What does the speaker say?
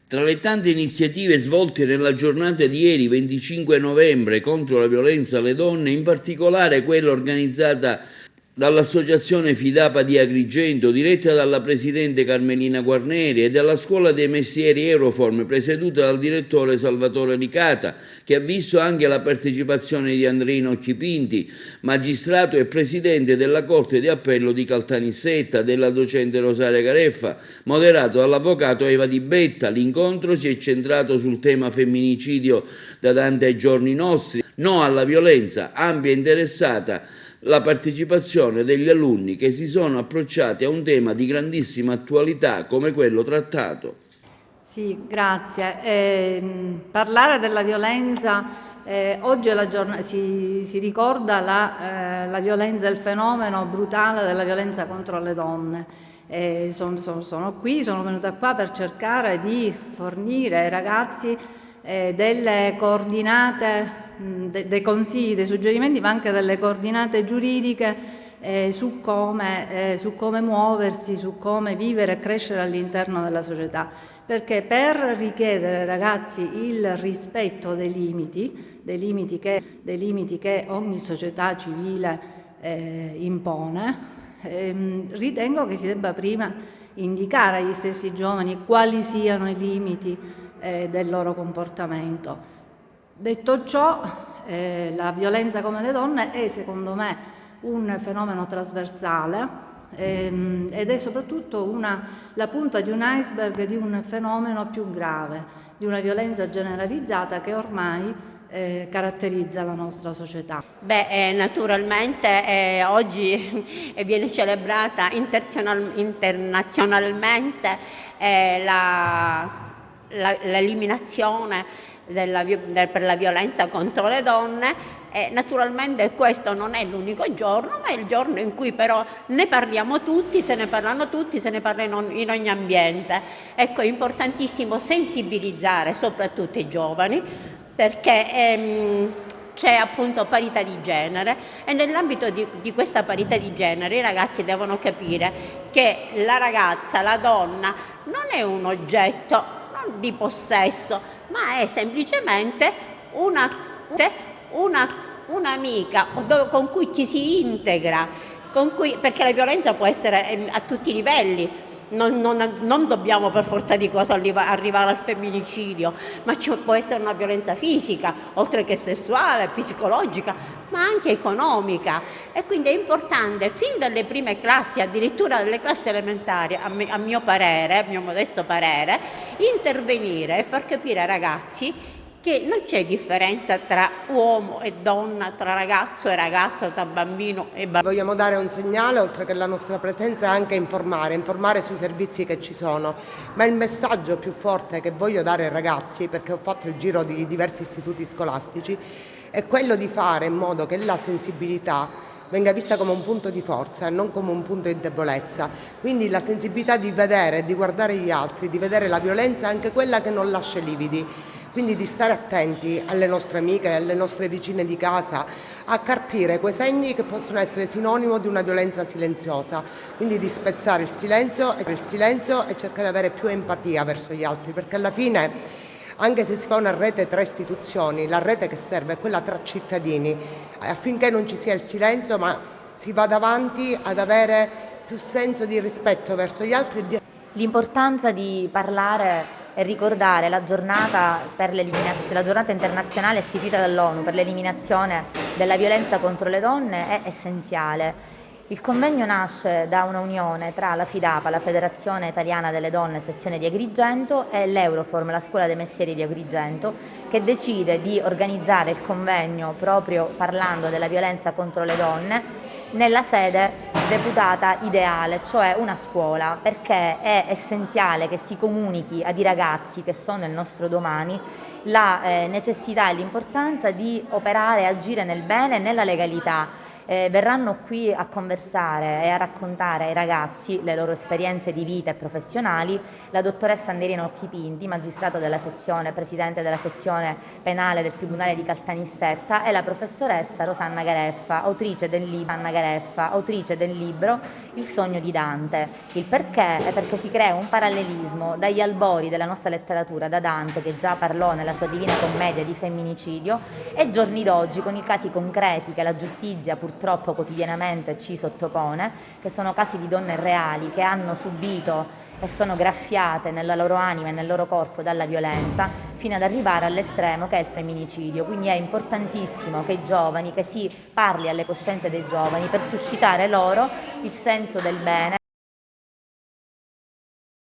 Tra le tante iniziative svolte nella giornata di ieri, 25 novembre, contro la violenza alle donne, in particolare quella organizzata dall'Associazione Fidapa di Agrigento, diretta dalla presidente Carmelina Guarneri, e dalla Scuola dei Mestieri Euroform, presieduta dal direttore Salvatore Licata, che ha visto anche la partecipazione di Andrino Occhipinti, magistrato e presidente della Corte di Appello di Caltanissetta, della docente Rosaria Careffa, moderato dall'avvocato Eva Di Betta. L'incontro si è centrato sul tema femminicidio da Dante ai giorni nostri, no alla violenza, ampia e interessata la partecipazione degli alunni che si sono approcciati a un tema di grandissima attualità come quello trattato. Sì, grazie. Parlare della violenza, oggi è la giornata, si ricorda la violenza, il fenomeno brutale della violenza contro le donne. Sono venuta qua per cercare di fornire ai ragazzi delle coordinate, dei consigli, dei suggerimenti, ma anche delle coordinate giuridiche su come muoversi, su come vivere e crescere all'interno della società. Perché per richiedere ai ragazzi il rispetto dei limiti che ogni società civile impone, ritengo che si debba prima indicare agli stessi giovani quali siano i limiti del loro comportamento. Detto ciò, la violenza come le donne è, secondo me, un fenomeno trasversale ed è soprattutto la punta di un iceberg di un fenomeno più grave, di una violenza generalizzata che ormai caratterizza la nostra società. Naturalmente oggi viene celebrata internazionalmente l'eliminazione per la violenza contro le donne. Naturalmente questo non è l'unico giorno, ma è il giorno in cui però ne parliamo tutti, se ne parlano tutti, se ne parla in ogni ambiente. Ecco, è importantissimo sensibilizzare soprattutto i giovani, perché c'è appunto parità di genere e nell'ambito di questa parità di genere i ragazzi devono capire che la ragazza, la donna, non è un oggetto di possesso, ma è semplicemente un'amica con cui ci si integra, perché la violenza può essere a tutti i livelli. Non dobbiamo per forza di cosa arrivare al femminicidio, ma ci può essere una violenza fisica, oltre che sessuale, psicologica, ma anche economica. E quindi è importante, fin dalle prime classi, addirittura dalle classi elementari, a mio modesto parere, intervenire e far capire ai ragazzi che non c'è differenza tra uomo e donna, tra ragazzo e ragazzo, tra bambino e bambino. Vogliamo dare un segnale, oltre che la nostra presenza, anche informare sui servizi che ci sono, ma il messaggio più forte che voglio dare ai ragazzi, perché ho fatto il giro di diversi istituti scolastici, è quello di fare in modo che la sensibilità venga vista come un punto di forza e non come un punto di debolezza. Quindi la sensibilità di vedere, di guardare gli altri, di vedere la violenza, anche quella che non lascia lividi. Quindi di stare attenti alle nostre amiche, alle nostre vicine di casa, a carpire quei segni che possono essere sinonimo di una violenza silenziosa. Quindi di spezzare il silenzio e cercare di avere più empatia verso gli altri, perché alla fine, anche se si fa una rete tra istituzioni, la rete che serve è quella tra cittadini, affinché non ci sia il silenzio, ma si vada avanti ad avere più senso di rispetto verso gli altri. L'importanza di parlare e ricordare la giornata la giornata internazionale istituita dall'ONU per l'eliminazione della violenza contro le donne è essenziale. Il convegno nasce da una unione tra la Fidapa, la Federazione Italiana delle Donne, sezione di Agrigento, e l'Euroform, la Scuola dei Mestieri di Agrigento, che decide di organizzare il convegno proprio parlando della violenza contro le donne nella sede reputata ideale, cioè una scuola, perché è essenziale che si comunichi ai ragazzi, che sono il nostro domani, la necessità e l'importanza di operare e agire nel bene e nella legalità, Verranno qui a conversare e a raccontare ai ragazzi le loro esperienze di vita e professionali la dottoressa Anderina Occhipinti, magistrato della sezione, presidente della sezione penale del Tribunale di Caltanissetta, e la professoressa Rosanna Gareffa, autrice del libro Il sogno di Dante. Il perché è perché si crea un parallelismo dagli albori della nostra letteratura, da Dante, che già parlò nella sua Divina Commedia di femminicidio, e giorni d'oggi con i casi concreti che la giustizia purtroppo quotidianamente ci sottopone, che sono casi di donne reali che hanno subito e sono graffiate nella loro anima e nel loro corpo dalla violenza, fino ad arrivare all'estremo che è il femminicidio. Quindi è importantissimo che si parli alle coscienze dei giovani per suscitare loro il senso del bene.